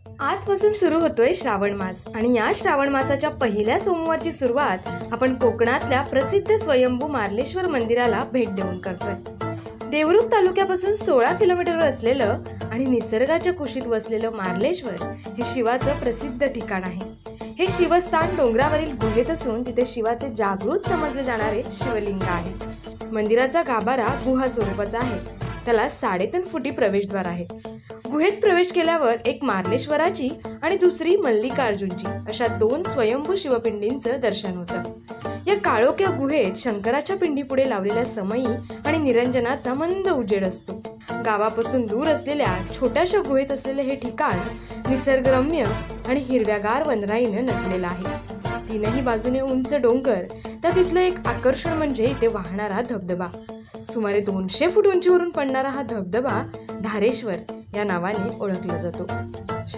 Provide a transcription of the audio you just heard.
आजपासून सुरू होतोय श्रावण मास आणि या श्रावण मासाच्या पहिल्या सोमवारची सुरुवात आपण कोकणातल्या प्रसिद्ध स्वयंभू मार्लेश्वर मंदिराला भेट देऊन करतोय। देवरुख तालुक्यापासून 16 किलोमीटरवर असलेलं आणि निसर्गाच्या कुशीत वसलेलं मार्लेश्वर हे शिवाचं प्रसिद्ध ठिकाण आहे। हे शिवस्थान डोंगरावरील गुहेत असून तिथे शिवाचे जागृत समजले जाणारे शिवलिंग आहे। मंदिराचा गाभारा गुहा स्वरूपाचा आहे। त्याला 3.5 फुटी प्रवेशद्वार आहे। गुहेत प्रवेश केल्यावर एक मार्लेश्वराची आणि दुसरी मल्लिकार्जुनची अशा 2 स्वयंभू शिवपिंडींचं दर्शन होतं। या काळोख्या गुहेत शंकराच्या पिंडीपुढे लावलेल्या समई आणि निरंजनाचा मंद उजेड असतो। गावापासून दूर असलेल्या छोट्याशा गुहेत असलेले हे ठिकाण निसर्गरम्य आणि हिरव्यागार वनराईने नटलेलं आहे। तीनही बाजूने उंच डोंगर, तर तिथलं एक आकर्षण म्हणजे इथे वाहणारा धबधबा। सुमारे 200 फूट उंचीवरून पडणारा हा धबधबा धारेश्वर या नावाने ओळखला जातो।